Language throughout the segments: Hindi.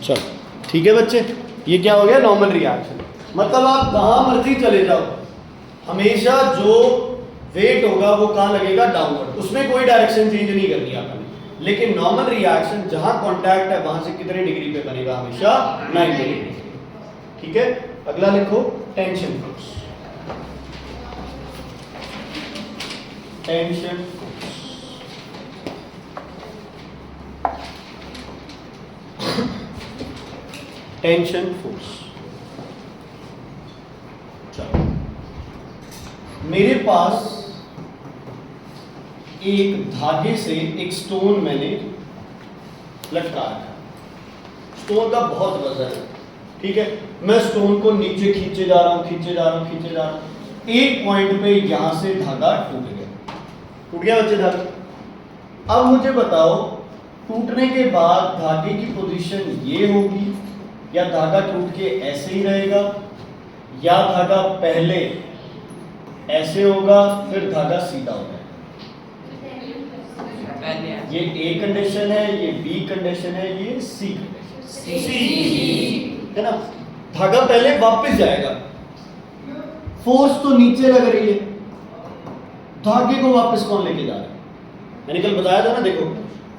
चलो ठीक है बच्चे, ये क्या हो गया नॉर्मल रिएक्शन। मतलब आप कहाँ मर्जी चले जाओ, हमेशा जो वेट होगा वो कहाँ लगेगा, डाउनवर्ड, उसमें कोई डायरेक्शन चेंज नहीं करनी आपने। लेकिन नॉर्मल रिएक्शन जहां कांटेक्ट है वहां से कितने डिग्री पे बनेगा, हमेशा 90 डिग्री। ठीक है, अगला लिखो tension force. Tension force, tension force. चलो, मेरे पास एक धागे से एक स्टोन मैंने लटका रखा, स्टोन का बहुत वजन है, ठीक है। मैं स्टोन को नीचे खींचे जा रहा हूं, खींचे जा रहा हूं, खींचे जा रहा हूं। एक पॉइंट पे यहां से धागा टूट गया बच्चे धागा। अब मुझे बताओ, टूटने के बाद धागे की पोजीशन ये होगी, या धागा टूट के ऐसे ही रहेगा, या धागा पहले ऐसे होगा फिर धागा सीधा होगा। ये ए कंडीशन है, ये बी कंडीशन है, ये सी कंडीशन है ना। धागा पहले वापस जाएगा, फोर्स तो नीचे लग रही है, धागे को वापस कौन लेके जा रहा है। मैंने कल बताया था ना, देखो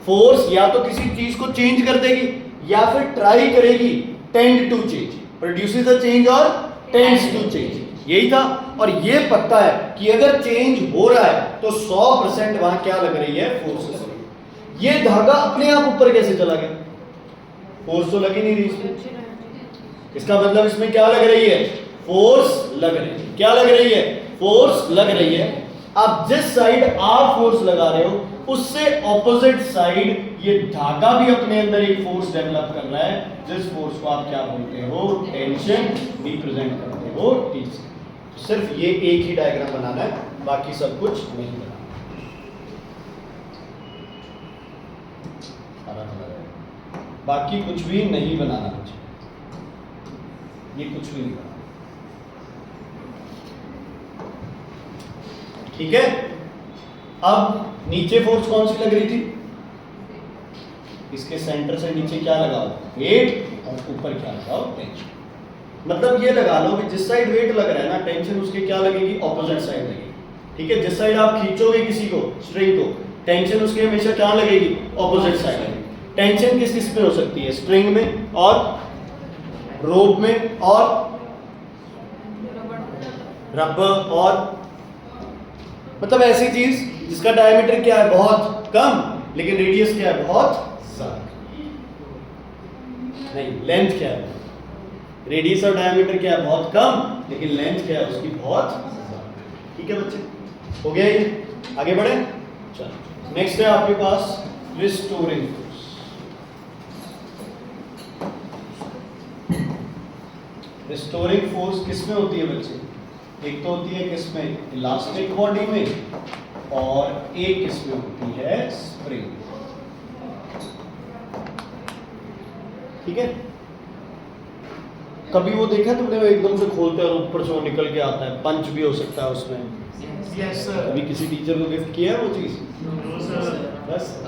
फोर्स या तो किसी चीज को चेंज कर देगी या फिर ट्राई करेगी tend to change, produces the change और टेंड्स टू चेंज, यही था। और ये पता है कि अगर चेंज हो रहा है तो 100% वहां क्या लग रही है, फोर्स लग रही है। ये धागा अपने आप ऊपर कैसे चला गया, फोर्स तो लग ही नहीं रही इसमें। इसका मतलब इसमें क्या लग रही है, फोर्स लग रही है। क्या लग रही है, फोर्स लग रही है। अब जिस साइड आप फोर्स लगा रहे हो उससे ऑपोजिट साइड ये धागा भी अपने अंदर एक फोर्स डेवलप कर रहा है, जिस फोर्स को आप क्या बोलते हो, टेंशन रिप्रेजेंट करते हो, टी से। सिर्फ ये एक ही डायग्राम बनाना है, बाकी सब कुछ नहीं बनाना। बाकी कुछ भी नहीं बनाना मुझे, ये कुछ भी नहीं बनाना, ठीक है। अब नीचे फोर्स कौन सी लग रही थी, इसके सेंटर से नीचे क्या लगाओ, वेट, और ऊपर क्या लगाओ, टेंशन। मतलब ये लगा लो कि जिस साइड वेट लग रहा है ना, टेंशन उसके क्या लगेगी, ऑपोजिट साइड लगेगी, ठीक है। जिस साइड आप खींचोगे किसी को, स्ट्रिंग को, टेंशन उसके हमेशा क्या लगेगी, ऑपोजिट साइड लगेगी। टेंशन किस किस पे हो सकती है, स्ट्रिंग में और रोप में और रबर, और मतलब ऐसी चीज जिसका डायमीटर क्या है, बहुत कम, लेकिन रेडियस क्या है, बहुत ज्यादा। नहीं, लेंथ क्या है, रेडियस और डायमीटर क्या है, बहुत कम, लेकिन लेंथ क्या है उसकी, बहुत ज्यादा। ठीक है बच्चे, हो गया ये, आगे बढ़े। चलो नेक्स्ट है आपके पास रिस्टोरिंग फोर्स। रिस्टोरिंग फोर्स किसमें होती है बच्चे, एक तो होती है किसमें, इलास्टिक बॉडी में, और एक किसमें होती है, स्प्रिंग। ठीक है, कभी वो देखा तुमने, वो एकदम से खोलते हैं और ऊपर से वो निकल के आता है, पंच भी हो सकता है उसमें। Yes sir. कभी किसी टीचर को गिफ्ट किया है वो चीज, बस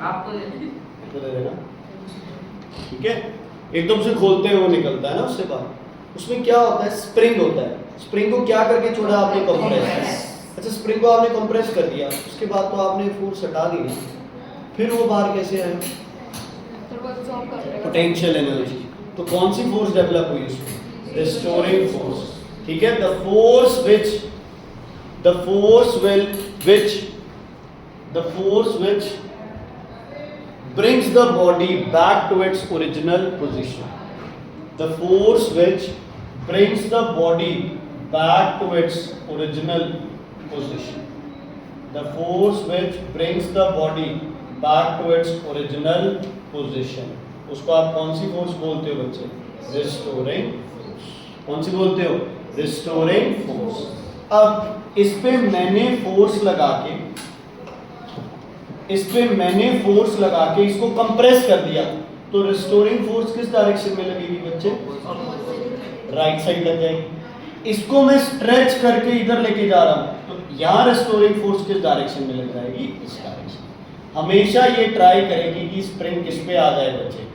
आपको दे देना, ठीक है। एकदम से खोलते हैं वो निकलता है ना उससे बाहर, उसमें क्या होता है, स्प्रिंग होता है। स्प्रिंग को क्या करके छोड़ा आपने, कंप्रेस। अच्छा, स्प्रिंग को आपने कंप्रेस कर दिया, उसके बाद तो आपने फोर्स हटा दी ना, फिर वो बाहर कैसे आया, पोटेंशियल एनर्जी। तो कौन सी फोर्स डेवलप हुई उसमें, रिस्टोरिंग फोर्स, ठीक है। The force which brings the body back to its original position. The force which brings the body back to its original position. The force which brings the body back to its original position. उसको आप कौन सी फोर्स बोलते हो बच्चे, रिस्टोरिंग फोर्स। कौन सी बोलते हो, रिस्टोरिंग फोर्स। अब इस पे मैंने फोर्स लगा के इसको कंप्रेस कर दिया, तो रिस्टोरिंग फोर्स किस डायरेक्शन में लगेगी बच्चे, राइट साइड लग जाएगी। इसको मैं स्ट्रेच करके इधर लेके जा रहा हूं, तो यहां रिस्टोरिंग फोर्स किस डायरेक्शन में लग जाएगी, इस डायरेक्शन। हमेशा ये ट्राई करेगी कि स्प्रिंग किस पे आ जाए बच्चे,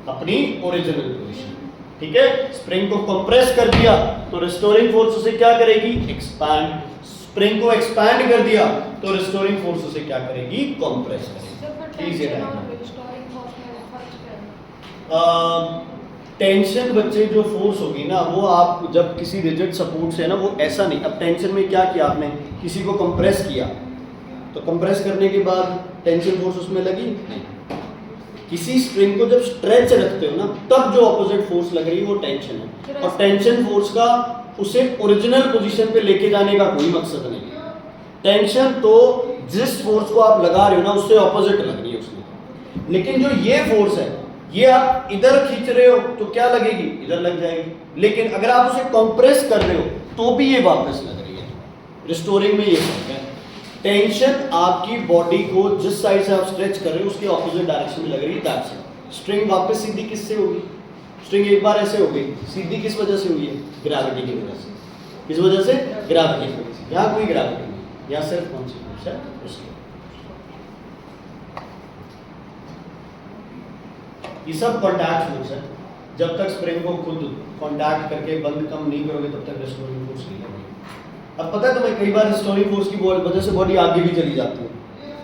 अपनी ओरिजिनल पोजीशन। ठीक है, स्प्रिंग को कंप्रेस कर दिया तो रिस्टोरिंग फोर्स उसे क्या करेगी, एक्सपैंड। स्प्रिंग को एक्सपैंड कर दिया तो रिस्टोरिंग फोर्स उसे क्या करेगी, कंप्रेस करेगी। इजी टेंशन बच्चे जो फोर्स होगी ना, वो आप जब किसी रिजिड सपोर्ट से ना, वो ऐसा नहीं। अब टेंशन में क्या किया आपने, किसी को कंप्रेस किया तो कंप्रेस करने के बाद टेंशन फोर्स उसमें लगी नहीं। किसी स्प्रिंग को जब स्ट्रेच रखते हो ना, तब जो ऑपोजिट फोर्स लग रही है वो टेंशन है, और टेंशन फोर्स का उसे ओरिजिनल पोजीशन पे लेके जाने का कोई मकसद नहीं है। टेंशन तो जिस फोर्स को आप लगा रहे हो ना, उससे ऑपोजिट लग रही है उसमें। लेकिन जो ये फोर्स है, ये आप इधर खींच रहे हो तो क्या लगेगी, इधर लग जाएगी। लेकिन अगर आप उसे कंप्रेस कर रहे हो तो भी ये वापस लग रही है। रिस्टोरिंग में ये फर्क है। टेंशन आपकी बॉडी को जिस साइड से आप स्ट्रेच कर रहे हो उसके ऑपोजिट डायरेक्शन में लग रही है, दैट्स इट। स्ट्रिंग वापस सीधी किससे होगी, स्ट्रिंग एक बार ऐसे हो गई, सीधी किस वजह से हुई है, ग्रेविटी की वजह से। किस वजह से, ग्रेविटी की वजह से। यहाँ कोई ग्रेविटी नहीं, यहाँ सिर्फ कौन सी फोर्स है, उसकी। ये सब कॉन्टैक्ट फोर्स है। जब तक स्प्रिंग को खुद कॉन्टैक्ट करके बंद कम नहीं करोगे तब तक रिस्टोरिंग फोर्स नहीं लगेगी। अब पता है तुम्हें, कई बार रिस्टोरिंग फोर्स की वजह से बॉडी आगे भी चली जाती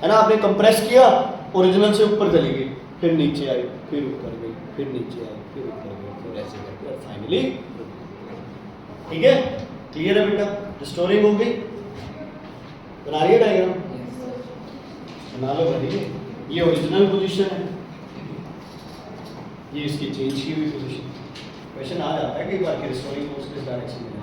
है ना। आपने कंप्रेस किया, ओरिजिनल से ऊपर चली गई, फिर नीचे आई, फिर ऊपर गई, फिर नीचे आई, फिर ऊपर गई, फिर ऐसे करके और फाइनली। ठीक है, क्लियर है बेटा। रिस्टोरिंग हो गई, बना रही है डायग्राम, बना लो भाई। ये ओरिजिनल पोजीशन है, ये इसकी चेंज की हुई पोजीशन। क्वेश्चन आ जाता है कई बार कि रिस्टोरिंग फोर्स किस डायरेक्शन में है।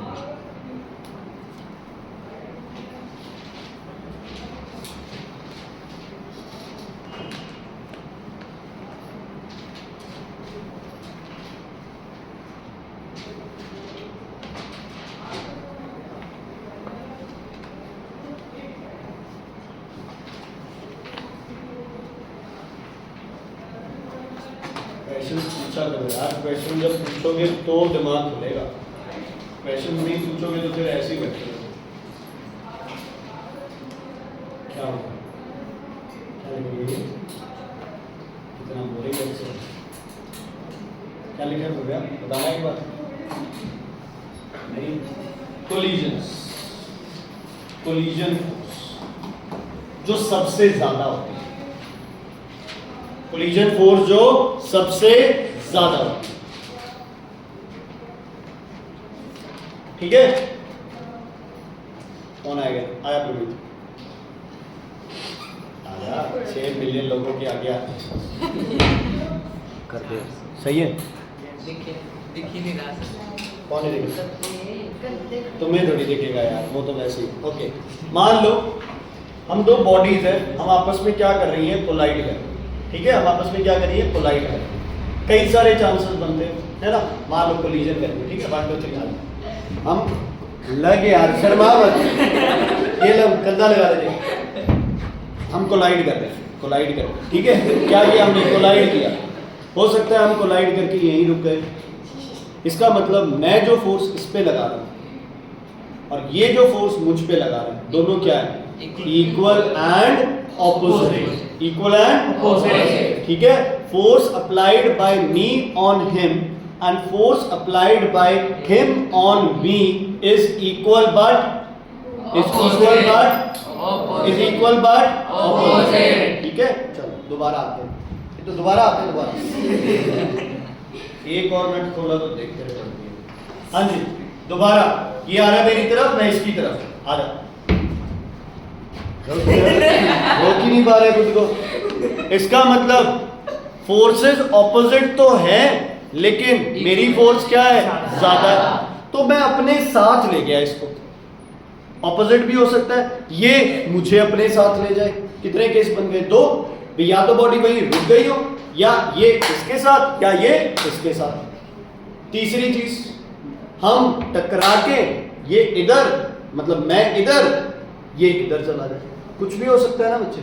क्वेश्चन पूछा करो यार, क्वेश्चन जब पूछोगे तो दिमाग खुलेगा। क्वेश्चन नहीं पूछोगे तो फिर ऐसे ही बैठे रहोगे। क्या होगा, क्या लिखोगे, कितना बोरिंग बच्चे। क्या लिखा हो गया, बताना एक बार। नहीं, कोलिजन्स, कोलिजन फोर्स जो सबसे ज्यादा होती है। कोलिजन फोर्स जो सबसे ज्यादा होती है। ठीक है, कौन आएगा, आया प्रवीण, आया। 6 मिलियन लोगों के आगे कर दे, सही है। दिख ही नहीं रहा। कौन है दिखेगा, तुम्हें थोड़ी दिखेगा यार, वो तो वैसे ही। ओके, मान लो हम दो बॉडीज है, हम आपस में क्या कर रही हैं, कोलाइड कर रही हैं। ठीक है, हम आपस में क्या कर रही है, कोलाइड कर रही हैं। कई सारे चांसेस बनते हैं, है ना। मान लो कोलिजन करेंगे, ठीक है, 1 2 3 हम लगे यार, शर्मा मत, ये लो कंधा लगा दे। हम कोलाइड कर रहे हैं, कोलाइड कर रहे हैं, ठीक है। क्या किया हमने, कोलाइड किया। हो सकता है हम कोलाइड करके यहीं रुक गए। इसका मतलब मैं जो फोर्स इस पे लगा रहा हूं और ये जो फोर्स मुझ पे लगा रहा हूं, दोनों क्या है, equal and opposite. Equal and opposite, ठीक है। Force applied bye me on him and force applied by him on me is equal but opposite. ठीक है, चलो दोबारा आते हैं, तो दोबारा आते हैं, दोबारा एक और मिनट खोला तो देखते रहे। हाँ जी, दोबारा ये आ रहा है मेरी तरफ, मैं इसकी तरफ आ जा। रोक ही नहीं पा रहे खुद को। इसका मतलब फोर्सेस ऑपोजिट तो है, लेकिन मेरी फोर्स क्या है, ज्यादा है। तो मैं अपने साथ ले गया इसको। ऑपोजिट भी हो सकता है, ये मुझे अपने साथ ले जाए। कितने केस बन गए, 2। या तो बॉडी वहीं रुक गई हो, या ये इसके साथ, या ये इसके साथ। तीसरी चीज, हम टकरा के ये इधर, मतलब मैं इधर, ये इधर चला जाए। कुछ भी हो सकता है ना बच्चे,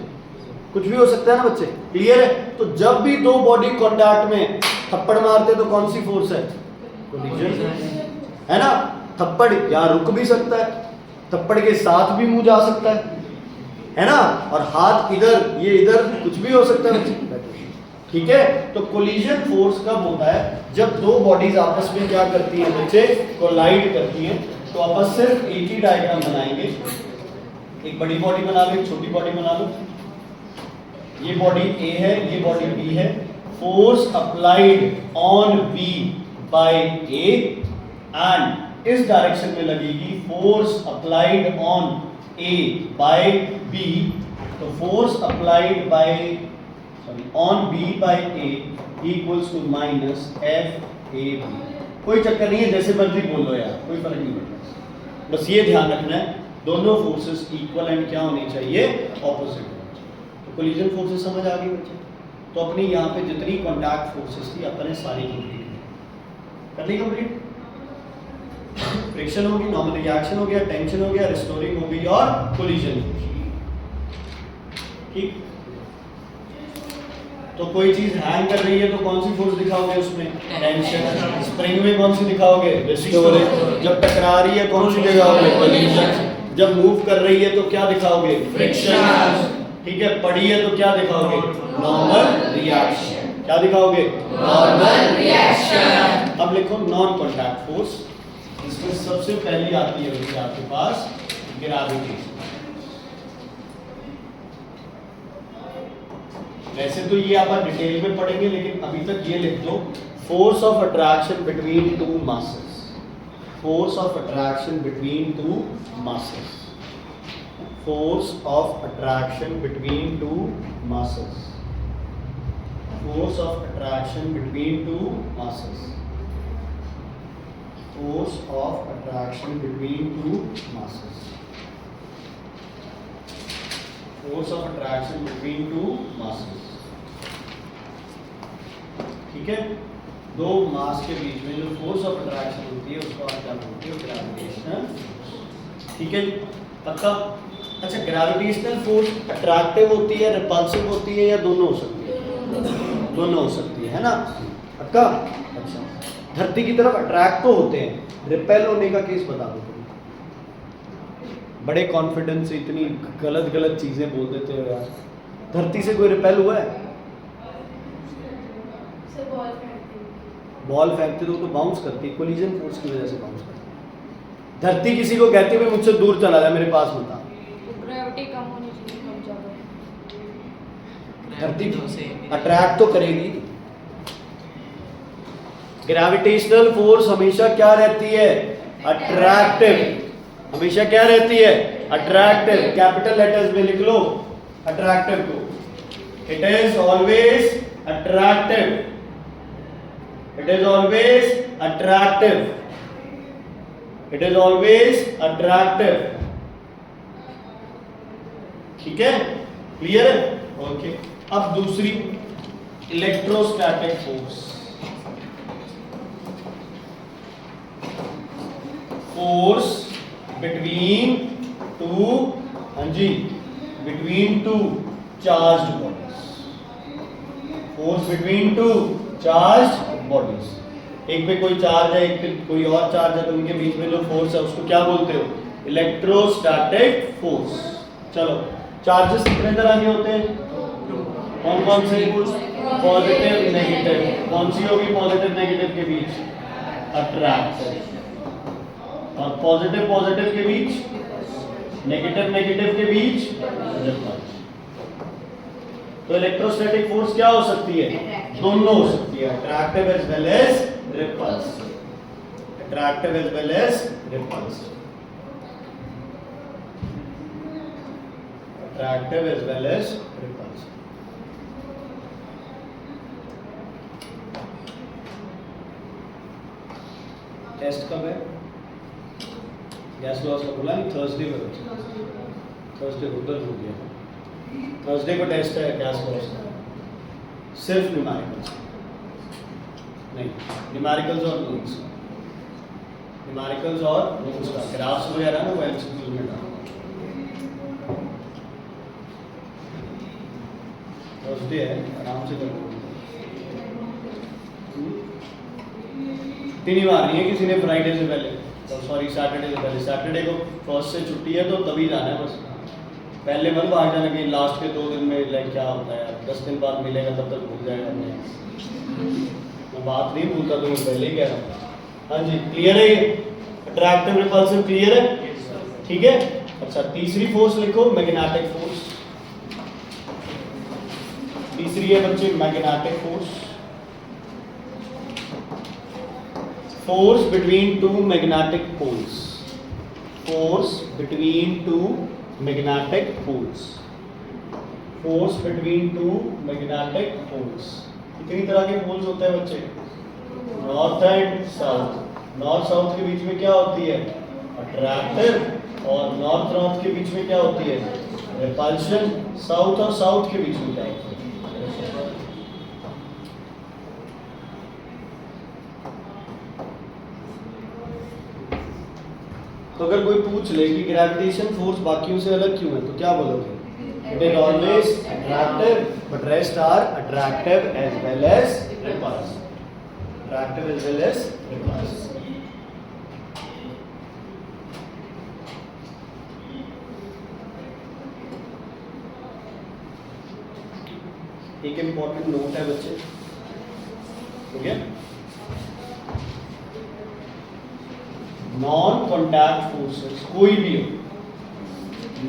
कुछ भी हो सकता है ना बच्चे, क्लियर है। तो जब भी दो बॉडी कांटेक्ट में थप्पड़ मारते तो कौन सी फोर्स है, कोलिजन है ना। थप्पड़ या रुक भी सकता है, थप्पड़ के साथ भी मुंह जा सकता है ना। और हाथ इधर, ये इधर, कुछ भी हो सकता है बच्चे। ठीक है, तो कोलिजन फोर्स कब होता है? जब दो बॉडीज आपस में क्या करती हैं बच्चे? कोलाइड करती हैं। तो अपन सिर्फ एक ही डायग्राम बनाएंगे, एक बड़ी बॉडी बना लो, एक छोटी बॉडी बना लो। ये बॉडी ए है, ये बॉडी बी है। Force applied on B by A and इस डायरेक्शन में लगेगी force applied on A by B. तो force applied by on B by A equals to minus F A B. कोई चक्कर नहीं है, जैसे मर्जी बोल लो यार, कोई फर्क नहीं पड़ता। बस ये ध्यान रखना है दोनों फोर्सेस इक्वल एंड क्या होनी चाहिए? ऑपोजिट। तो कोलिजन फोर्सेस समझ आ गई बच्चे? तो अपनी यहाँ पे जितनी कॉन्टैक्ट फोर्सेस थी अपने सारी कंप्लीट कर ली। कंप्लीट फ्रिक्शन होगी, नॉर्मल रिएक्शन हो गया, टेंशन हो गया, रिस्टोरिंग हो गई और कोलिजन। ठीक, तो कोई चीज हैंग कर रही है तो कौन सी फोर्स दिखाओगे उसमें? टेंशन। स्प्रिंग में कौन सी दिखाओगे? रिस्टोरिंग। जब टकरा रही है कौन सी दिखाओगे? कोलिजन। जब मूव कर रही है तो क्या दिखाओगे? फ्रिक्शन। ठीक है, पड़ी है तो क्या दिखाओगे? Normal reaction. क्या दिखाओगे? Normal reaction. अब लिखो नॉन कॉन्टैक्ट फोर्स। इसमें सबसे पहली आती है वैसे आपके पास ग्रेविटी। वैसे तो ये आप डिटेल में पढ़ेंगे, लेकिन अभी तक ये लिख दो, force of attraction between two masses. Force of attraction between two masses. Force of attraction between two masses. Force of attraction between two masses. Force of attraction between two masses. Force of attraction between two masses. ठीक है, दो मास के बीच में जो फोर्स ऑफ अट्रैक्शन होती है उसको आप क्या बोलते हो? ग्रेविटेशनल। ठीक है, पक्का? अच्छा, ग्रेविटेशनल फोर्स अट्रैक्टिव होती है, रिपल्सिव होती है, या दोनों हो सकती है? दोनों हो सकती है ना? पक्का? अच्छा, धरती की तरफ अट्रैक्ट तो होते हैं, रिपेल होने का केस बता दो तुम। बड़े कॉन्फिडेंस से इतनी गलत गलत चीजें बोल देते हो यार। धरती से कोई रिपेल हुआ है? बॉल फेंकते तो बाउंस करती है, कोलिजन फोर्स की वजह से बाउंस करती है। धरती किसी को कहती है मुझसे दूर चला जा, मेरे पास मत आ। ग्रेविटी कम होनी चाहिए, कम ज्यादा। धरती अट्रैक्ट तो करेगी। ग्रेविटेशनल फोर्स हमेशा क्या रहती है? अट्रैक्टिव। हमेशा क्या रहती है? अट्रैक्टिव। कैपिटल लेटर्स में लिख लो अट्रैक्टिव को। It is always attractive. It is always attractive. It is always attractive. ठीक है, क्लियर है? ओके, अब दूसरी electrostatic force. Force between two, हाँ जी, between two charged bodies. Force between two charged bodies. एक पे कोई चार्ज है, एक पे कोई और चार्ज है, तो उनके बीच में जो फोर्स है उसको क्या बोलते हो? Electrostatic force. चलो, चार्जेस कितने तरह के होते हैं? कौन कौन से? Positive, negative. कौन सी होगी पॉजिटिव नेगेटिव के बीच? अट्रैक्टिव। और पॉजिटिव पॉजिटिव के बीच, नेगेटिव नेगेटिव के बीच रिपल्स। तो इलेक्ट्रोस्टैटिक फोर्स क्या हो सकती है? दोनों हो सकती है, attractive as well as repels. Attractive as well as repels. Attractive as well as repels. Test कब है? गैस लॉस का बोला नहीं, थर्सडे को। थर्सडे उधर हो गया। थर्सडे को टेस्ट है गैस लॉस का, सिर्फ न्यूमेरिकल्स नहीं, न्यूमेरिकल्स और नोट्स। न्यूमेरिकल्स और नोट्स का ग्राफ्स वगैरह ना वो एमसीक्यू में डालो। थर्सडे है, आराम से कर लो। इतनी बार नहीं है किसी ने फ्राइडे से पहले, सॉरी सैटरडे से पहले। सैटरडे को फर्स्ट से छुट्टी है तो तभी जाना है बस। पहले मत भाग जाना कि लास्ट के 2 दिन में लाइक क्या होता है यार, 10 दिन बाद मिलेगा तब तक भूल जाएगा अपने। मैं बात नहीं भूलता, तो मैं पहले ही कह रहा हूँ। हाँ जी, क्लियर है ये? अट्रैक्टिव रिपल्सिव क्लियर है? ठीक है। अच्छा, तीसरी फोर्स लिखो, मैग्नेटिक फोर्स। तीसरी है बच्चे magnetic force. Force between two magnetic poles. Force between two magnetic poles. Force between two magnetic poles. कितनी तरह के पोल्स होते हैं बच्चे? North and south. North south के बीच में क्या होती है? अट्रैक्टिव। और नॉर्थ नॉर्थ के बीच में क्या होती है? रिपल्शन। साउथ और साउथ के बीच में क्या होती है? तो अगर कोई पूछ ले कि ग्रेविटेशन फोर्स बाकियों से अलग क्यों है, तो क्या बोलोगे? It is always attractive, but rest are attractive as well as repulsive. Attractive as well as repulsive. एक इंपॉर्टेंट नोट है बच्चे, ठीक है? नॉन कॉन्टैक्ट फोर्सेस कोई भी हो,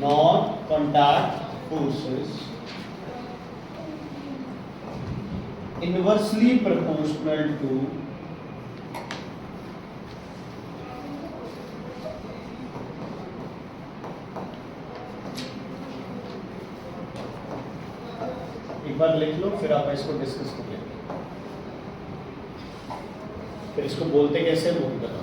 non contact forces inversely proportional to एक बार लिख लो, फिर आप इसको डिस्कस कर लेंगे। फिर इसको बोलते कैसे वो भी बताओ।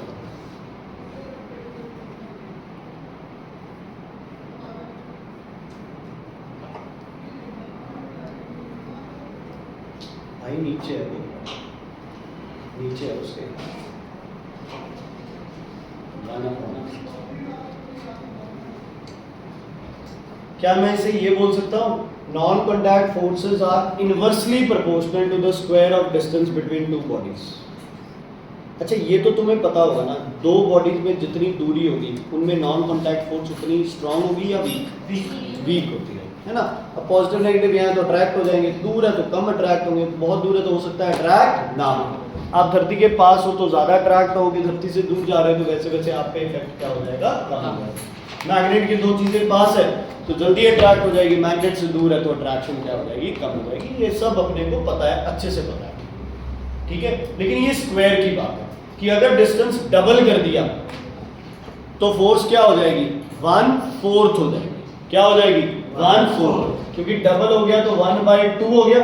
भाई नीचे है वो, नीचे है उसके गाना पाना। क्या मैं इसे ये बोल सकता हूँ? Non contact forces are inversely proportional to the square of distance between two bodies. अच्छा, ये तो तुम्हें पता होगा ना, दो बॉडीज में जितनी दूरी होगी उनमें नॉन कॉन्टैक्ट फोर्स उतनी स्ट्रांग होगी या वीक होती है ना? अब पॉजिटिव नेगेटिव यहाँ तो अट्रैक्ट हो जाएंगे, दूर है तो कम अट्रैक्ट होंगे, बहुत दूर है तो हो सकता है अट्रैक्ट ना हो। आप धरती के पास हो तो ज्यादा अट्रैक्ट होगी, धरती से दूर जा रहे हो तो वैसे वैसे आप पे इफेक्ट क्या हो जाएगा? कम हो जाएगा। मैग्नेट की दो चीजें पास है तो जल्दी अट्रैक्ट हो जाएगी, मैग्नेट से दूर है तो अट्रैक्शन क्या हो जाएगी? कम हो जाएगी। ये सब अपने को पता है, अच्छे से पता है, ठीक है? लेकिन ये स्क्वायर की बात है कि अगर डिस्टेंस डबल कर दिया तो फोर्स क्या हो जाएगी? 1/4 हो जाएगी। क्या हो जाएगी? 1/4, क्योंकि डबल हो गया तो 1/2 हो गया।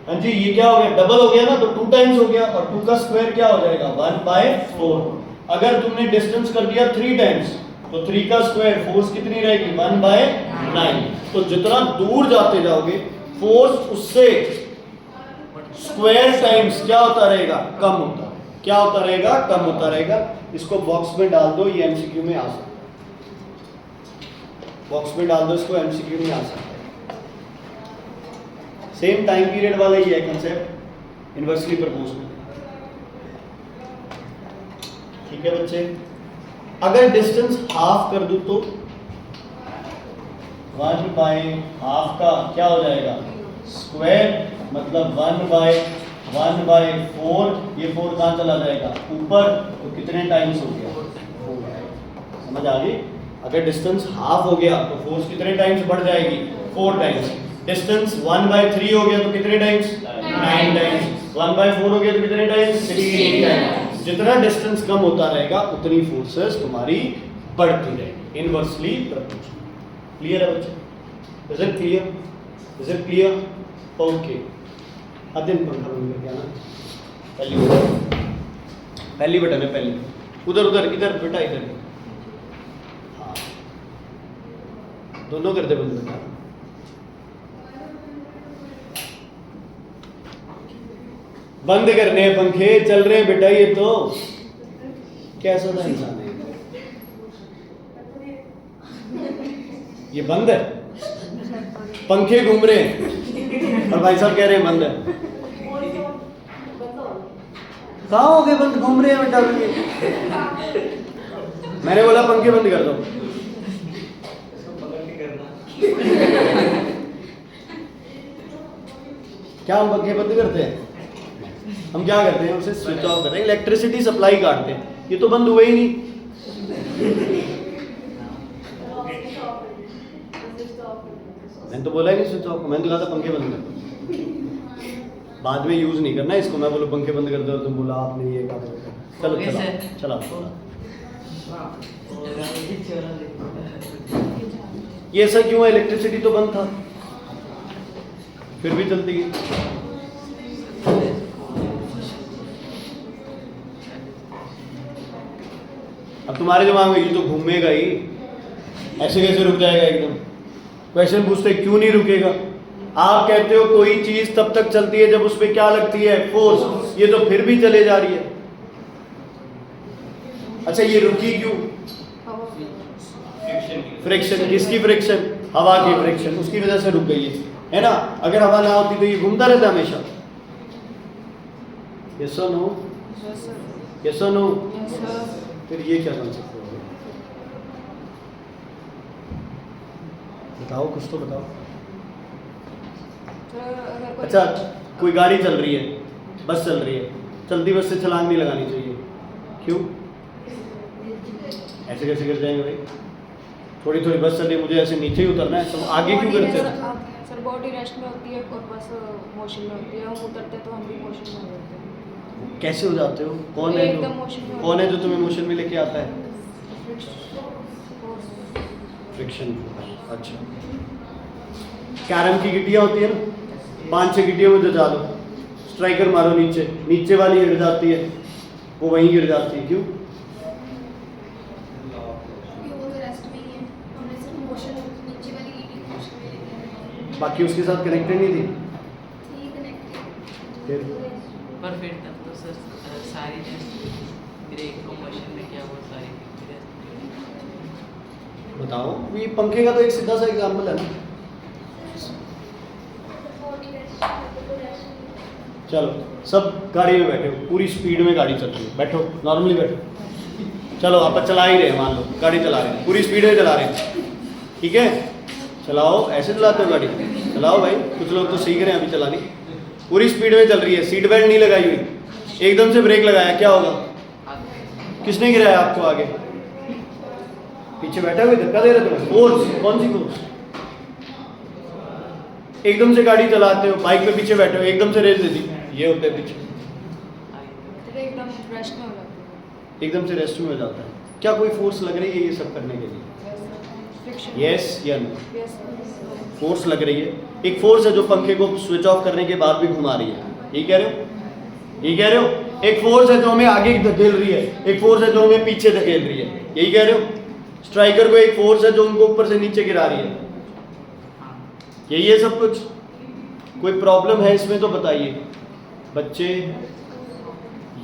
हाँ जी, ये क्या हो गया? डबल हो गया ना, तो 2 टाइम्स हो गया, और 2 का स्क्वायर क्या हो जाएगा? 1/4। अगर तुमने डिस्टेंस कर दिया 3 टाइम्स तो 3 का स्क्वायर फोर्स कितनी रहेगी? 1/9। तो जितना दूर जाते जाओगे फोर्स उससे स्क्वायर टाइम्स क्या होता रहेगा? कम होता। क्या होता रहेगा? कम होता रहेगा। इसको बॉक्स में डाल दो, ये एमसीक्यू में आ सकता है। बॉक्स में डाल दो इसको, एमसीक्यू में आ सकता है। सेम टाइम पीरियड वाला ही है कंसेप्ट, इनवर्सली प्रोपोर्शनल। ठीक है बच्चे? अगर डिस्टेंस हाफ कर दूं तो 1/2 का क्या हो जाएगा? स्क्वायर, मतलब 1/4। ये 4 कहाँ चला जाएगा? ऊपर, तो कितने टाइम्स हो गया? 4। समझ आ गई? अगर डिस्टेंस हाफ हो गया तो फोर्स कितने टाइम्स बढ़ जाएगी? 4 टाइम्स। डिस्टेंस 1/3 हो गया तो कितने टाइम्स? 9 टाइम्स। 1/4 हो गया तो कितने टाइम्स? 16 टाइम्स। जितना डिस्टेंस कम होता रहेगा उतनी फोर्सेस तुम्हारी बढ़ती रहेगी, इनवर्सली प्रोपोर्शनल। क्लियर है बच्चे? Is it clear? Is it clear? Okay. अध्ययन पंखा बंद करके आना। पहली बटन है, पहली। उधर उधर, इधर बेटा, इधर। हाँ, दोनों कर दे बंद बेटा। बंद करने हैं पंखे, चल रहे हैं बेटा। ये तो कैसा था इंसान है? ये बंद है, पंखे घूम रहे हैं और भाई साहब कह रहे हैं बंद है। कहाँ हो गए बंद? घूम रहे हैं बेटा। मैंने बोला पंखे बंद कर दो। क्या हम पंखे बंद करते हैं? हम क्या करते हैं? उसे स्विच ऑफ करते हैं, इलेक्ट्रिसिटी सप्लाई काटते हैं। ये तो बंद हुए ही नहीं। मैंने तो बोला ही नहीं स्विच ऑफ, मैंने तो कहा था पंखे बंद कर दो। बाद में यूज नहीं करना इसको, मैं बोलो पंखे बंद कर दो, तुम बोला आपने ये कहा। चलो ओके चला सर। चला। ये ऐसा क्यों है? इलेक्ट्रिसिटी तो बंद था, फिर भी चलती गई। अब तुम्हारे दिमाग में ये तो घूमेगा ही, ऐसे कैसे रुक जाएगा एकदम? क्वेश्चन पूछते क्यों नहीं रुकेगा? आप कहते हो कोई चीज तब तक चलती है जब उस पर क्या लगती है? फोर्स। ये तो फिर भी चले जा रही है। अच्छा ये रुकी क्यों? फ्रिक्शन। किसकी फ्रिक्शन? हवा की फ्रिक्शन, उसकी वजह से रुक गई है ना? अगर हवा ना होती तो ये घूमता रहता हमेशा। यस और नो? यस और नो? फिर ये क्या कंसेप्ट हो? बताओ, कुछ तो बताओ। अच्छा कोई गाड़ी चल रही है, बस चल रही है, चलती बस से छलांग नहीं लगानी चाहिए, क्यों? ऐसे कैसे गिर जाएंगे भाई? थोड़ी थोड़ी बस चल रही है, मुझे ऐसे नीचे ही उतरना है, तो आगे क्यों करते हैं? सर बॉडी रेस्ट में होती है और बस मोशन में होती है, हम उतरते हैं तो हम भी मोशन में हो जाते हैं। कैसे हो जाते हो? कौन है एकदम जो motion में कौन है होता जो तुम्हें मोशन में लेके आता है? Force। फ्रिक्शन। अच्छा कैरम की गिट्टियां होती है ना, 5-6 गिट्टियों में जजा दो, स्ट्राइकर मारो नीचे, नीचे वाली गिर जाती है, वो वहीं गिर जाती है, क्यों? बाकी उसके साथ कनेक्टेड नहीं थी। फिर पर फिर तब तो सर सारी ब्रेक को मोशन में क्या वो सारी बताओ, ये पंखे का तो एक सीधा सा एग्जाम्पल है ना। चलो सब गाड़ी में बैठे हो, पूरी स्पीड में गाड़ी चल रही है, बैठो नॉर्मली बैठो। चलो आप चला ही रहे हैं, मान लो गाड़ी चला रहे हैं, पूरी स्पीड में चला रहे हैं, ठीक है? चलाओ, ऐसे चलाते हो गाड़ी? चलाओ भाई, कुछ लोग तो सीख रहे हैं अभी चलानी। पूरी स्पीड में चल रही है, सीट बेल्ट नहीं लगाई हुई, एकदम से ब्रेक लगाया, क्या होगा? किसने गिराया आपको आगे? पीछे बैठा हुए धक्का दे रहे थे। फोर्स, कौन सी फोर्स? एकदम से गाड़ी चलाते हो, बाइक पे पीछे बैठे हो, एकदम से रेस दे दी, ये होते हैं पीछे। एकदम रेस्ट में हो जाते हैं। एकदम से रेस्ट में हो जाता है। क्या कोई फोर्स लग रही है ये सब करने के लिए? यस या नो? फोर्स लग रही है। एक फोर्स है जो पंखे को स्विच ऑफ करने के बाद भी घुमा रही है, यही कह रहे हो? यही कह रहे हो? एक फोर्स है जो हमें आगे धकेल रही है, एक फोर्स है जो हमें पीछे धकेल रही है, यही कह रहे हो? स्ट्राइकर को एक फोर्स है जो उनको ऊपर से नीचे गिरा रही है, यही है सब कुछ। कोई प्रॉब्लम है इसमें तो बताइए बच्चे।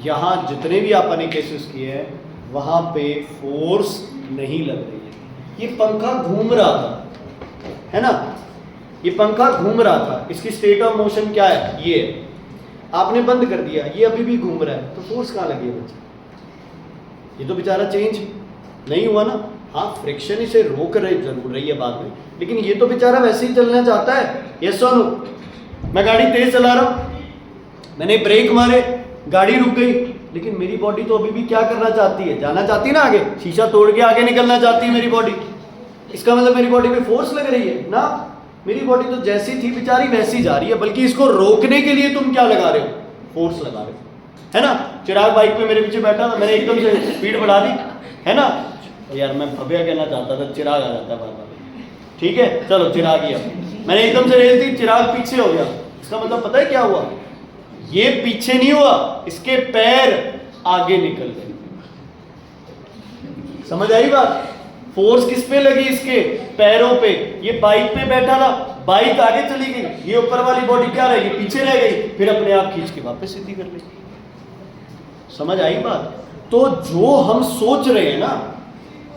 यहाँ जितने भी आपने केसेस किए हैं वहाँ पे फोर्स नहीं लग रही है। ये पंखा घूम रहा था, है ना? ये पंखा घूम रहा था, इसकी स्टेट ऑफ मोशन क्या है? ये आपने बंद कर दिया, ये अभी भी घूम रहा है, तो फोर्स कहाँ लगी है बच्चे? ये तो बेचारा चेंज नहीं हुआ ना। हाँ फ्रिक्शन इसे रोक रही जरूर रही है बाद में, लेकिन ये तो बेचारा वैसे ही चलना चाहता है। यस और नो? मैं गाड़ी तेज चला रहा हूँ, मैंने ब्रेक मारे, गाड़ी रुक गई, लेकिन मेरी बॉडी तो अभी भी क्या करना चाहती है? जाना चाहती है ना आगे, शीशा तोड़ के आगे निकलना चाहती है मेरी बॉडी। इसका मतलब मेरी बॉडी पे फोर्स लग रही है ना? मेरी बॉडी तो जैसी थी बेचारी वैसी जा रही है, बल्कि इसको रोकने के लिए तुम क्या लगा रहे हो? फोर्स लगा रहे हो, है ना? चिराग बाइक पे मेरे पीछे बैठा था, मैंने एकदम से स्पीड बढ़ा दी, है ना? यार मैं भव्या कहना चाहता था, चिराग आ जाता बार बार, ठीक है? चलो चिराग ही, मैंने एकदम से रेस दी, चिराग पीछे हो गया। इसका मतलब पता है क्या हुआ? ये पीछे नहीं हुआ, इसके पैर आगे निकल गए। समझ आई बात? फोर्स किस पे लगी? इसके पैरों पे। ये बाइक पे बैठा था, बाइक आगे चली गई, ये ऊपर वाली बॉडी क्या रह गई? पीछे रह गई, फिर अपने आप खींच के वापस सीधी कर ली। समझ आई बात? तो जो हम सोच रहे हैं ना,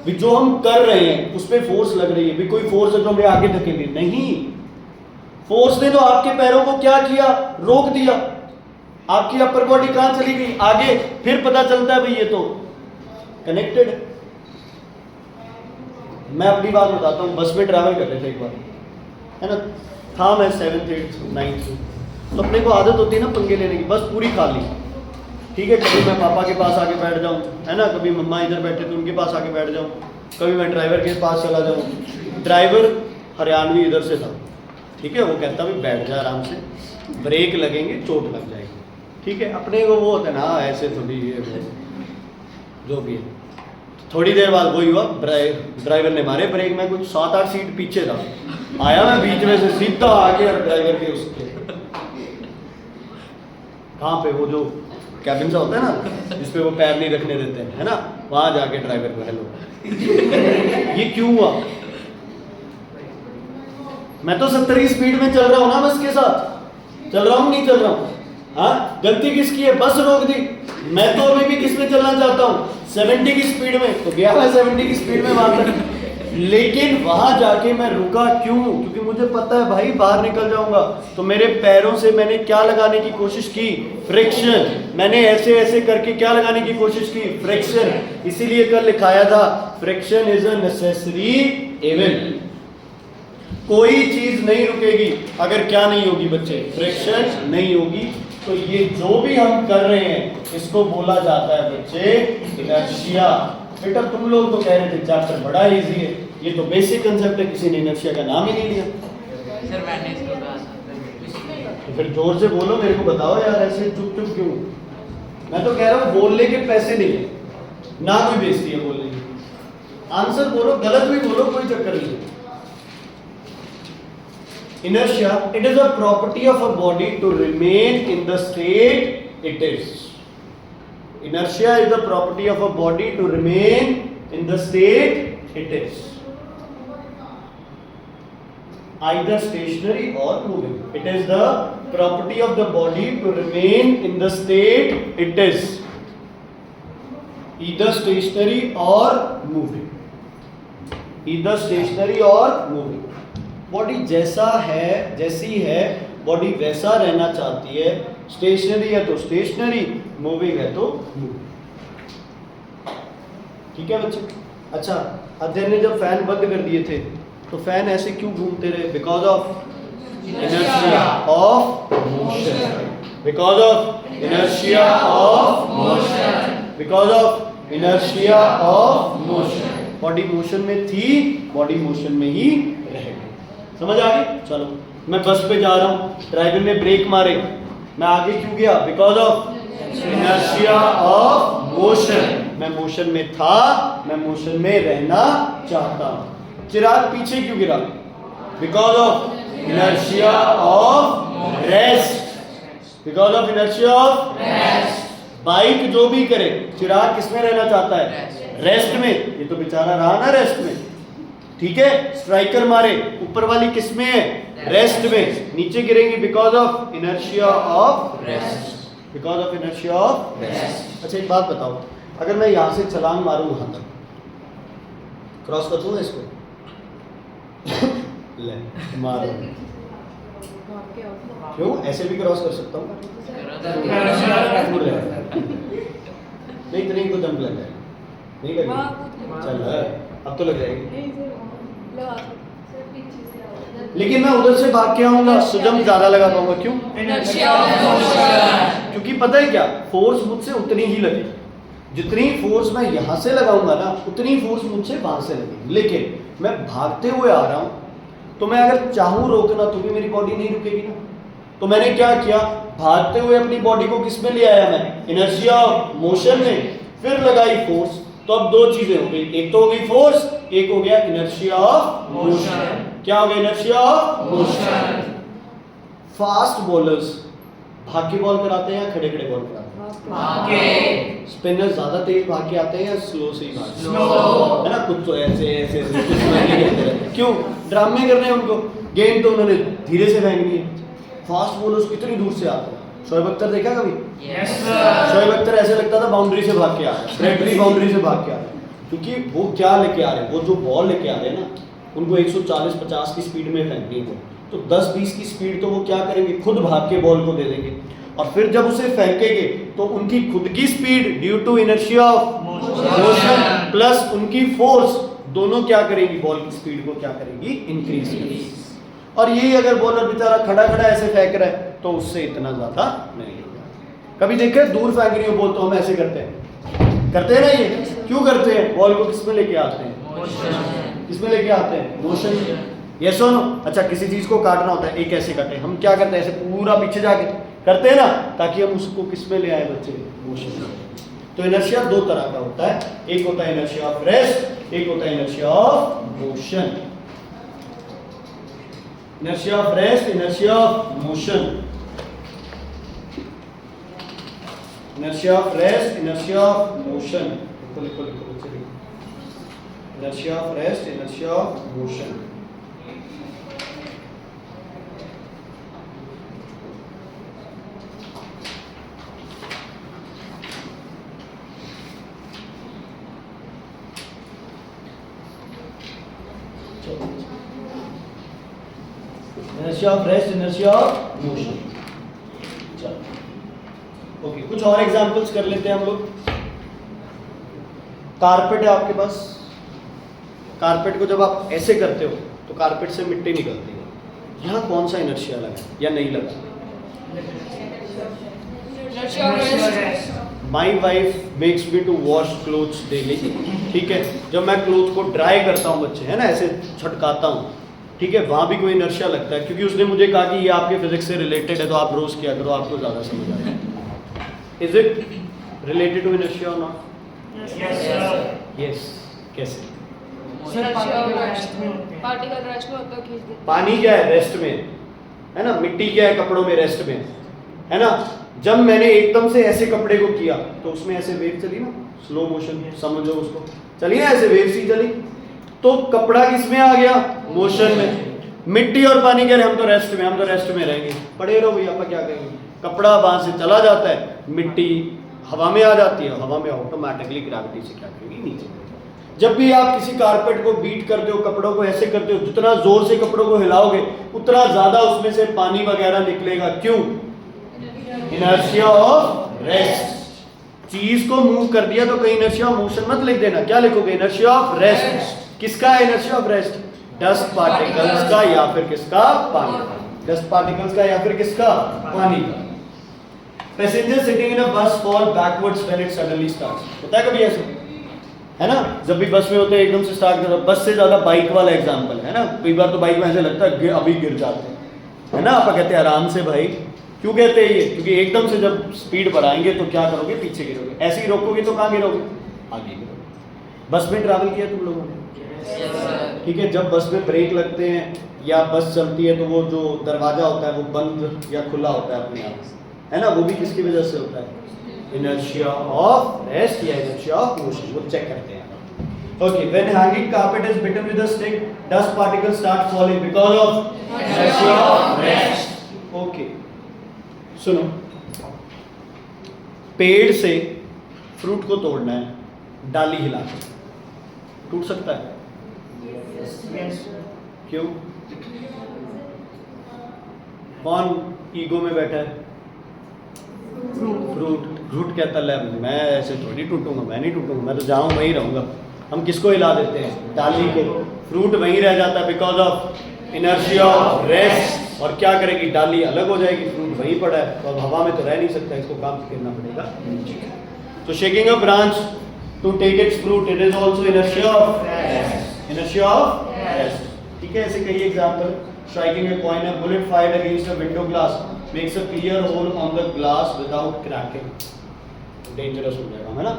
जो हम कर रहे हैं उस पे फोर्स लग रही है। भी कोई फोर्स है जो हमें आगे धकेली? नहीं, फोर्स ने तो आपके पैरों को क्या किया? रोक दिया। आपकी अपर बॉडी कहां चली गई? आगे। फिर पता चलता है भाई ये तो कनेक्टेड। मैं अपनी बात बताता हूँ, बस में ट्रैवल कर रहे थे एक बार, है ना? था मैं 7th 8th 9th तो अपने को आदत होती है ना पंगे लेने की, बस पूरी खा ली, ठीक है। कभी मैं पापा के पास आके बैठ जाऊँ, है ना, कभी मम्मा इधर बैठे तो उनके पास आके बैठ जाऊँ, कभी मैं ड्राइवर के पास चला जाऊँ। ड्राइवर हरियाणवी इधर से था, ठीक है, वो कहता भी बैठ जा आराम से, ब्रेक लगेंगे चोट लग जाएगी, ठीक है। अपने को वो होता है ना ऐसे थोड़ी ये वो, जो भी है। थोड़ी देर बाद वही हुआ, ड्राइवर ने मारे ब्रेक, में कुछ 7-8 सीट पीछे था, आया मैं बीच में से सीधा आके और ड्राइवर के उसके कहाँ पे वो जो कैबिन सा होता है ना जिसपे वो पैर नहीं रखने देते हैं, है ना, वहां जाके ड्राइवर को हेलो। ये क्यों हुआ? मैं तो 70 की स्पीड में चल रहा हूँ ना, बस के साथ चल रहा हूँ, नहीं चल रहा हूँ? हाँ, गलती किसकी है? बस रोक दी। मैं तो अभी भी किस में चलना चाहता हूँ? 70 की स्पीड में, तो गया मैं 70 की स्पीड में वहां तक, लेकिन वहां जाके मैं रुका क्यों? क्योंकि मुझे पता है भाई बाहर निकल जाऊंगा। तो मेरे पैरों से मैंने क्या लगाने की कोशिश की? फ्रिक्शन। मैंने ऐसे ऐसे करके क्या लगाने की कोशिश की? फ्रिक्शन। इसीलिए कल लिखाया था friction is a necessary event. कोई चीज नहीं रुकेगी अगर क्या नहीं होगी बच्चे? फ्रिक्शन नहीं होगी। तो ये जो भी हम कर रहे हैं इसको बोला जाता है बच्चे इनर्शिया। बेटा तुम लोग तो कह रहे थे चैप्टर बड़ा इजी है, ये तो बेसिक कंसेप्ट है, किसी ने इनर्शिया का नाम ही नहीं लिया। सर मैंने इसको कहा था। तो फिर जोर से बोलो, मेरे को बताओ यार, ऐसे चुप चुप क्यों? मैं तो कह रहा हूँ बोलने के पैसे नहीं है, ना कोई बेइज्जती है बोलने की। आंसर बोलो, गलत भी बोलो, कोई चक्कर नहीं है। Inertia, it is a property of a body to remain in the state it is. Inertia is the property of a body to remain in the state it is. Either stationary or moving. It is the property of the body to remain in the state it is. Either stationary or moving. Either stationary or moving. Body जैसा है, जैसी है बॉडी वैसा रहना चाहती है। स्टेशनरी है तो स्टेशनरी, मूविंग है तो मूविंग। ठीक है बच्चे? अच्छा, अध्ययन ने जब फैन बंद कर दिए थे तो फैन ऐसे क्यों घूमते रहे? Because of inertia of motion. Because of inertia of motion. Because of inertia of motion. Body motion में थी, बॉडी मोशन में ही रहेगी। समझ आ गई? चलो, मैं बस पे जा रहा हूँ, ड्राइवर ने ब्रेक मारे, मैं आगे क्यों गया? Because of inertia of motion. मैं मोशन में था, मैं मोशन में रहना चाहता हूँ। चिराग पीछे क्यों गिरा? Because of inertia of rest. Because of inertia of rest. Bike जो भी करे, चिराग किसमें रहना चाहता है? रेस्ट में। ये तो बेचारा रहा ना रेस्ट में। ठीक है, स्ट्राइकर मारे, ऊपर वाली किसमें है? रेस्ट में। नीचे गिरेंगी because of inertia of rest. Because of inertia of rest. अच्छा एक बात बताओ, अगर मैं यहां से छलांग मारूं वहां तक, क्रॉस कर दूंगा इसको? ले मारो। क्यों? ऐसे भी क्रॉस कर सकता हूँ। नहीं इतने ही तो जंप लग जाएगा। नहीं लगेगा? चल अब तो लग जाएगी। लेकिन मैं उधर से भाग के आऊंगा तो जंप ज्यादा लगा पाऊंगा। क्यों? क्योंकि पता है क्या, फोर्स मुझसे उतनी ही लगेगी। जितनी फोर्स मैं यहां से लगाऊंगा ना, उतनी फोर्स मुझसे वहां से लगेगी। लेकिन मैं भागते हुए आ रहा हूं, तो मैं अगर चाहूं रोकना तो भी मेरी बॉडी नहीं रुकेगी ना। तो मैंने क्या किया? भागते हुए अपनी बॉडी को किस में ले आया मैं? इनर्शिया ऑफ मोशन में। फिर लगाई फोर्स। तो अब दो चीजें हो गई, एक तो हो गई फोर्स, एक हो गया इनर्शिया ऑफ मोशन। क्या हो गया? Inertia of motion. Fast bowlers भाग के बॉल कराते हैं या खड़े खड़े बॉल कराते हैं? भाग के। स्पिनर ज्यादा तेज भाग के आते हैं या स्लो से ही भागते हैं? स्लो। है ना, कुछ तो ऐसे ऐसे ऐसे कुछ नहीं करते रहते। क्यों? ड्रामे करने हैं उनको, गेंद तो उन्होंने धीरे से फेंकनी है। फास्ट बॉलर्स कितनी दूर से आते हैं। शोएब अख्तर देखा कभी? Yes sir. शोएब अख्तर ऐसे लगता था बाउंड्री से भाग के आ रहे हैं, स्ट्रेटली बाउंड्री से भाग के आ रहे हैं। क्योंकि वो क्या लेके आ रहे हैं, वो जो बॉल लेके आ रहे हैं ना, उनको 140-50 की स्पीड में फेंकनी है। तो 10-20 की स्पीड तो वो क्या करेंगे? खुद भाग के बॉल को दे देंगे। और फिर जब उसे फेंकेंगे तो उनकी खुद की speed due to inertia of motion plus उनकी फोर्स, दोनों क्या करेंगी? बॉल की स्पीड को क्या करेंगी? इंक्रीज करेंगी। और यही अगर बॉलर बेचारा खड़ा खड़ा ऐसे फेंक रहा है तो उससे इतना ज़्यादा नहीं होगा। कभी देखे दूर फेंक रही हो बॉल तो हम ऐसे करते हैं ना, ये क्यों करते हैं? बॉल को किस में लेके आते हैं? किसमें लेके आते हैं? मोशन। यस और नो? अच्छा, किसी चीज को काटना होता है, एक ऐसे काटे, हम क्या करते हैं? ऐसे पूरा पीछे जाके करते हैं ना, ताकि हम उसको किस में ले आए बच्चे? मोशन। तो इनर्शिया दो तरह का होता है, एक होता है इनर्शिया ऑफ रेस्ट, एक होता है inertia of motion. Inertia of rest, inertia of motion. Inertia of rest, inertia of motion. लिखो लिखो लिखो बच्चे लिखो। Inertia of rest, inertia of motion. Inertia of rest, inertia of motion. चलो, ओके, कुछ और एग्जांपल्स कर लेते हैं हम लोग। कारपेट है आपके पास, कारपेट को जब आप ऐसे करते हो तो कारपेट से मिट्टी निकलती है। यहाँ कौन सा इनर्शिया लगा या नहीं लगा? My wife makes me to wash clothes daily. ठीक है, जब मैं क्लोथ को ड्राई करता हूँ बच्चे, है ना, ऐसे छटकाता हूँ, ठीक है, वहाँ भी कोई इनर्शिया लगता है, क्योंकि उसने मुझे कहा कि ये आपके फिजिक्स से रिलेटेड है, तो आप रोज किया करो, आपको ज़्यादा समझ आएगा। Is it related to inertia और नॉट? यस। कैसे? पार्टिकल रेस्ट में होता है, खींच देते। पानी क्या है? रेस्ट में है ना। मिट्टी क्या है? कपड़ों में, रेस्ट में, है ना। जब मैंने एकदम से ऐसे कपड़े को किया तो उसमें ऐसे वेव चली ना, स्लो मोशन समझो उसको, चली ना, ऐसे वेव सी चली, तो कपड़ा किसमें आ गया? मोशन में। मिट्टी और पानी कह रहे हम तो रेस्ट में, हम तो रेस्ट में रहेंगे, पड़े रहो भैया, आप क्या कहेंगे? कपड़ा वहां से चला जाता है, मिट्टी हवा में आ जाती है, हवा में ऑटोमेटिकली ग्रेविटी से क्या करेगी? नीचे। जब भी आप किसी कारपेट को बीट करते हो, कपड़ों को ऐसे करते हो, जितना जोर से कपड़ों को हिलाओगे उतना ज्यादा उसमें से पानी वगैरह निकलेगा। क्यों? Inertia of rest. चीज को मूव कर दिया तो कहीं इनर्शिया ऑफ मोशन मत लिख देना, क्या लिखोगे? Inertia of rest. किसका है inertia of rest? Dust particles का या फिर किसका? पानी का। डस्ट पार्टिकल्स का या फिर किसका? पानी का। पैसेंजर सिटिंग इन अ बस fall backwards when it suddenly starts. होता है कभी ऐसे, है ना, जब भी बस में होते हैं एकदम से स्टार्ट करते, बस से ज्यादा बाइक वाला एग्जांपल है ना। कई बार तो बाइक में ऐसे लगता है अभी गिर जाते हैं, है ना। आप कहते हैं आराम से भाई, क्यों कहते हैं ये? क्योंकि एकदम से जब स्पीड बढ़ाएंगे तो क्या करोगे? पीछे गिरोगे। ऐसे ही रोकोगे तो कहाँ गिरोगे? आगे गिरोगे। बस में ट्रैवल किया तुम लोगों ने? ठीक है, जब बस में ब्रेक लगते हैं या बस चलती है तो वो जो दरवाजा होता है वो बंद या खुला होता है अपने आप, है ना, वो भी किसकी वजह से होता है? इनर्शिया ऑफ रेस्ट या इनर्शिया ऑफ मोशन। वो चेक करते हैं। Okay, when hanging carpet is beaten with a stick, dust particles start falling because of inertia of rest. Okay, सुनो, पेड़ से फ्रूट को तोड़ना है, डाली हिला के टूट सकता है? क्यों? कौन ईगो में बैठा है? फ्रूट कहता है मैं ऐसे थोड़ी टूटूंगा, मैं नहीं टूटूंगा, मैं तो जाऊँ वहीं रहूंगा। हम किसको हिला देते हैं? डाली को। फ्रूट वहीं रह जाता है because of inertia of rest. और क्या करेगी? डाली अलग हो जाएगी, फ्रूट वहीं पड़ा है, तो अब हवा में तो रह नहीं सकता, इसको काम करना पड़ेगा नीचे। तो shaking a branch to take its fruit, it is also inertia of rest. Inertia of rest. ठीक है, ऐसे कई example. Striking a coin, a bullet fired against a window glass makes a clear hole on the glass without cracking. Dangerous हो जाएगा, है ना।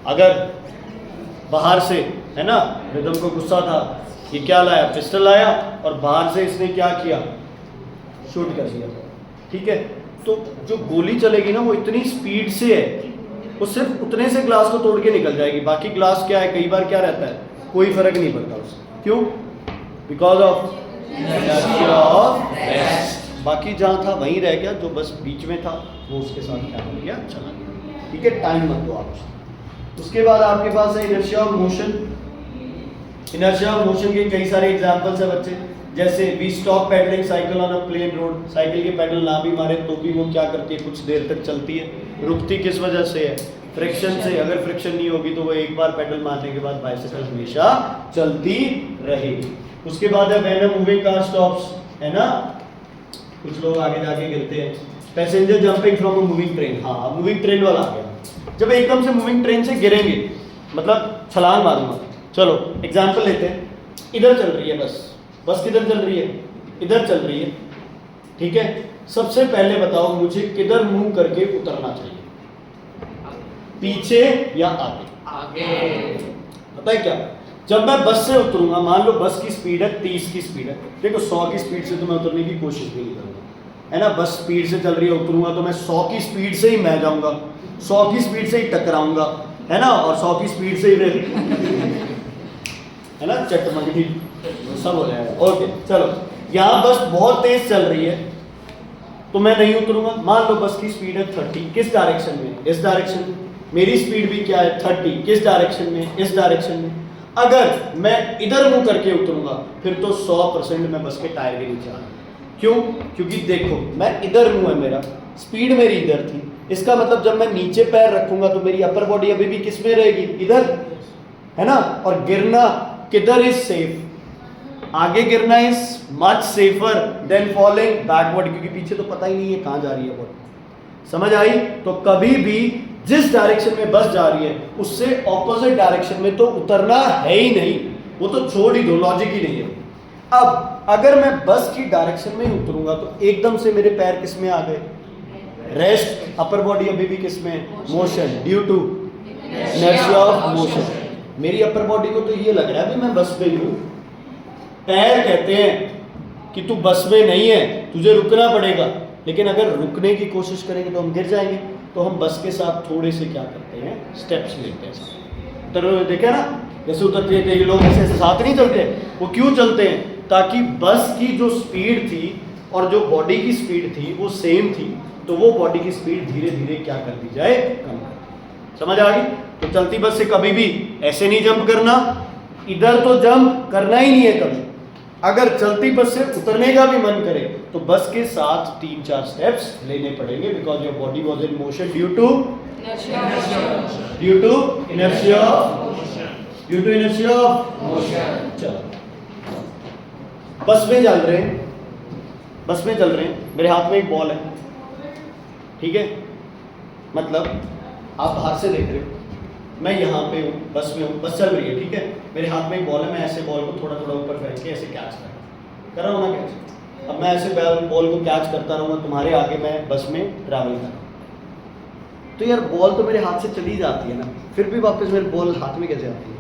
अगर बाहर से, है ना, रिदम को गुस्सा था, ये क्या लाया? पिस्टल लाया, और बाहर से इसने क्या किया? शूट कर दिया। ठीक है, तो जो गोली चलेगी ना वो इतनी स्पीड से है, वो सिर्फ उतने से ग्लास को तोड़ के निकल जाएगी। बाकी ग्लास क्या है, कई बार क्या रहता है, कोई फर्क नहीं पड़ता उससे। क्यों? Because of inertia of rest. बाकी जहाँ था वहीं रह गया, जो बस बीच में था वो उसके साथ क्या हो गया? चला गया। ठीक है, टाइम मत दो आप। उसके बाद आपके पास है inertia of motion. Inertia of motion के कई सारे एग्जांपल्स है बच्चे, जैसे we stop pedaling cycle on a plain road. Cycle के पेडल ना भी मारे तो भी वो क्या करती है? कुछ देर तक चलती है। रुकती किस वजह से है? फ्रिक्शन से। अगर फ्रिक्शन नहीं होगी तो वो एक बार पेडल मारने के बाद बाइसाइकिल हमेशा चलती रहेगी। उसके बाद है when a moving car stops, है ना, कुछ लोग आगे जाके गिरते हैं। Passenger jumping from a moving train, हाँ मूविंग ट्रेन वाला आ गया। जब एकदम से मूविंग ट्रेन से गिरेंगे, मतलब छलांग मारूंगा। चलो एग्जांपल लेते हैं, इधर चल रही है बस, बस किधर चल रही है, इधर चल रही है, ठीक है। सबसे पहले बताओ मुझे किधर मुंह करके उतरना चाहिए, पीछे या आगे? आगे। पता है क्या, जब मैं बस से उतरूंगा, मान लो बस की स्पीड है 30 की स्पीड है, देखो 100 की स्पीड से तो मैं उतरने की कोशिश भी नहीं करूंगा, है ना। बस स्पीड से चल रही है, उतरूंगा तो मैं 100 की स्पीड से ही मैं जाऊंगा, 100 की स्पीड से ही टकराऊंगा, है ना, और 100 की स्पीड से ही है ना, चटमंगी सब हो जाएगा। ओके चलो, यहाँ बस बहुत तेज चल रही है तो मैं नहीं उतरूंगा। मान लो बस की स्पीड है 30, किस डायरेक्शन में, इस डायरेक्शन में। मेरी स्पीड भी क्या है 30, किस डायरेक्शन में, इस डायरेक्शन में। अगर मैं इधर मुंह करके उतरूंगा फिर तो 100% मैं बस के टायर के नीचे आ, क्यों? क्योंकि देखो मैं इधर मुंह है मेरा, स्पीड मेरी इधर थी, इसका मतलब जब मैं नीचे पैर रखूंगा तो मेरी अपर बॉडी अभी भी किस में रहेगी, इधर, है ना। और गिरना किधर इज सेफ, आगे गिरना is much safer than falling backward, क्योंकि पीछे तो पता ही नहीं है कहां जा रही है बॉडी। समझ आई? तो कभी भी जिस डायरेक्शन में बस जा रही है उससे ऑपोजिट डायरेक्शन में तो उतरना है ही नहीं, वो तो छोड़ ही दो, लॉजिक ही नहीं है। अब अगर मैं बस की डायरेक्शन में ही उतरूंगा तो एकदम से मेरे पैर किस में आ गए, रेस्ट, अपर बॉडी अभी भी किस में, motion, due to inertia of motion. मेरी अपर बॉडी को तो ये लग रहा है भी मैं बस में ही हूं, पैर कहते हैं कि तू बस में नहीं है, तुझे रुकना पड़ेगा। लेकिन अगर रुकने की कोशिश करेंगे तो हम गिर जाएंगे, तो हम बस के साथ थोड़े से क्या करते हैं, स्टेप्स लेते हैं। तो देखा ना, जैसे उतरते थे ये लोग ऐसे साथ नहीं चलते, वो क्यों चलते हैं? ताकि बस की जो स्पीड थी और जो बॉडी की स्पीड थी वो सेम थी, तो वो बॉडी की स्पीड धीरे धीरे क्या कर दी जाए, कम कर। समझ आ गई? तो चलती बस से कभी भी ऐसे नहीं जंप करना, इधर तो जंप करना ही नहीं है कभी। अगर चलती बस से उतरने का भी मन करे तो बस के साथ 3-4 स्टेप्स लेने पड़ेंगे, because your body was in motion due to inertia of motion. चलो बस में चल रहे हैं, मेरे हाथ में एक बॉल है, ठीक है, मतलब आप बाहर से देख रहे हो, मैं यहाँ पे हूँ, बस में हूँ, बस चल रही है, ठीक है, मेरे हाथ में एक बॉल है, मैं ऐसे बॉल को थोड़ा थोड़ा ऊपर फेंक के ऐसे कैच कर रहा हूँ ना, कैच। अब मैं ऐसे बॉल को कैच करता रहूँगा, तुम्हारे आगे मैं बस में ट्रैवल कर रहा हूँ, तो यार बॉल तो मेरे हाथ से चली जाती है ना, फिर भी वापस मेरे बॉल हाथ में कैसे आती है?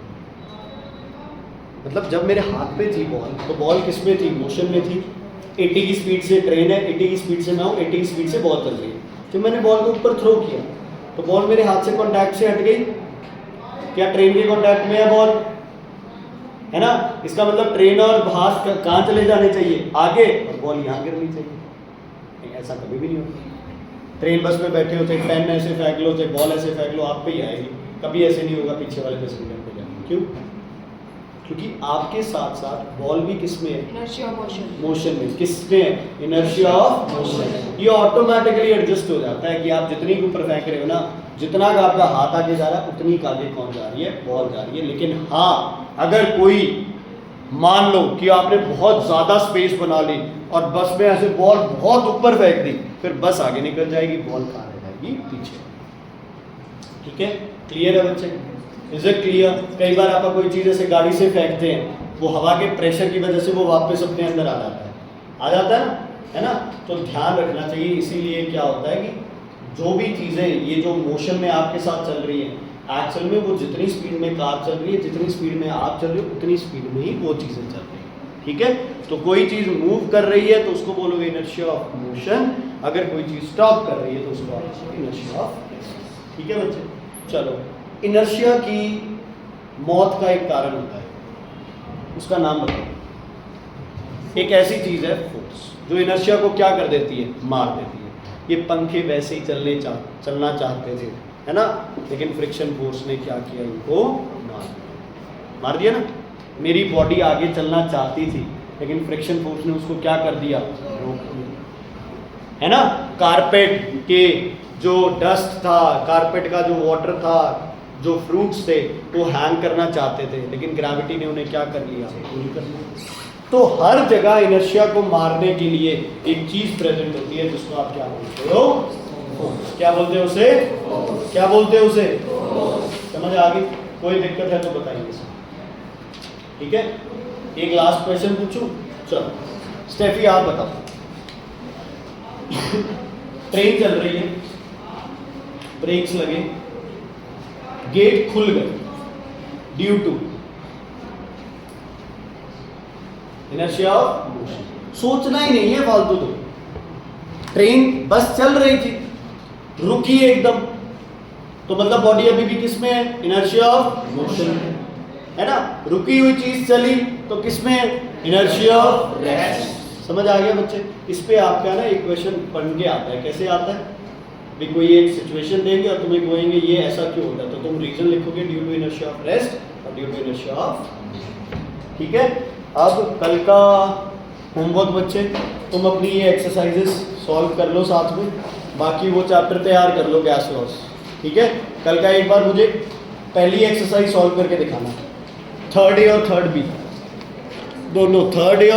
मतलब जब मेरे हाथ पे थी बॉल, तो बॉल किस में थी, मोशन में थी। 80 की स्पीड से ट्रेन है, 80 की स्पीड से मैं हूँ, 80 की स्पीड से बॉल चल रही है, तो मैंने बॉल को ऊपर थ्रो किया तो बॉल मेरे हाथ से कॉन्टैक्ट से हट गई, क्या ट्रेन के कॉन्टैक्ट में है बॉल, है ना। इसका मतलब ट्रेन और हाथ कहाँ चले जाने चाहिए, आगे, और बॉल यहाँ गिरनी चाहिए। ऐसा कभी भी नहीं होता। ट्रेन बस में बैठे होते, पेन ऐसे फेंक लो, बॉल ऐसे फेंक लो, आप पे ही आएगी, कभी ऐसे नहीं होगा पीछे वाले पैसेंजर पे जाए। क्यों? क्योंकि आपके साथ साथ बॉल भी किस में है, इनर्शिया मोशन में। किसमें? Inertia of motion. ये ऑटोमेटिकली एडजस्ट हो जाता है कि आप जितनी के ऊपर फेंक रहे हो ना, जितना का आपका हाथ आगे जा रहा है उतनी का आगे कौन जा रही है, बॉल जा रही है। लेकिन हाँ, अगर कोई मान लो कि आपने बहुत ज़्यादा स्पेस बना ली और बस में ऐसे बॉल बहुत ऊपर फेंक दी, फिर बस आगे निकल जाएगी, बॉल कहाँ रह जाएगी, पीछे। ठीक है, क्लियर है बच्चे? Is it clear? कई बार आप कोई चीज़ ऐसे गाड़ी से फेंकते हैं, वो हवा के प्रेशर की वजह से वो वापस अपने अंदर आ जाता है ना, है ना। तो ध्यान रखना चाहिए। इसीलिए क्या होता है कि जो भी चीज़ें ये जो मोशन में आपके साथ चल रही है, एक्चुअल में वो जितनी स्पीड में कार चल रही है, जितनी स्पीड में आप चल रहे हो, उतनी स्पीड में ही वो चीज़ें चल रही है। ठीक है, तो कोई चीज़ मूव कर रही है तो उसको बोलोगे इनर्शिया ऑफ मोशन, अगर कोई चीज़ स्टॉप कर रही है तो उसको आप इनर्शिया ऑफ। ठीक है बच्चे, चलो। इनर्शिया की मौत का एक कारण होता है, उसका नाम बताओ। एक ऐसी चीज़ है फोर्स जो इनर्शिया को क्या कर देती है, मार देती है। ये पंखे वैसे ही चलना चाहते थे, है ना, लेकिन फ्रिक्शन फोर्स ने क्या किया, इनको मार दिया ना। मेरी बॉडी आगे चलना चाहती थी लेकिन फ्रिक्शन फोर्स ने उसको क्या कर दिया, रोक दिया, है ना। कारपेट के जो डस्ट था, कारपेट का जो वाटर था, जो फ्रूट्स थे, वो हैंग करना चाहते थे, लेकिन ग्रेविटी ने उन्हें क्या कर लिया, पूरी कर लिया। तो हर जगह इनर्शिया को मारने के लिए एक चीज प्रेजेंट होती है जिसको आप क्या बोलते हो? फोर्स। क्या बोलते हो उसे? क्या बोलते हो उसे? समझ आ गई? कोई दिक्कत है तो बताइए सर। ठीक है, एक लास्ट क्वेश्चन पूछूं? चलो स्टेफी आप बताओ। ट्रेन चल रही है, ब्रेक्स लगे, गेट खुल गए due to inertia of motion. सोचना ही नहीं है फालतू। तो ट्रेन बस चल रही थी, रुकी एकदम, तो मतलब बॉडी अभी भी किस में है? इनर्शिया ऑफ मोशन में, है ना? रुकी हुई चीज चली तो किस में है? Inertia of rest. समझ आ गया बच्चे? इस पे आपका ना एक क्वेश्चन बन के आता है। कैसे आता है? भी कोई एक सिचुएशन देंगे और तुम्हें कहेंगे ये ऐसा क्यों होता है, तो तुम रीजन लिखोगे due to inertia of rest और ड्यू टू इनर्शिया ऑफ। ठीक है, अब कल का होमवर्क बच्चे, तुम अपनी ये एक्सरसाइजेस सॉल्व कर लो साथ में, बाकी वो चैप्टर तैयार कर लो गैस लॉस। ठीक है, कल का एक बार मुझे पहली एक्सरसाइज सॉल्व करके दिखाना, थर्ड ए और थर्ड बी दोनों, थर्ड ए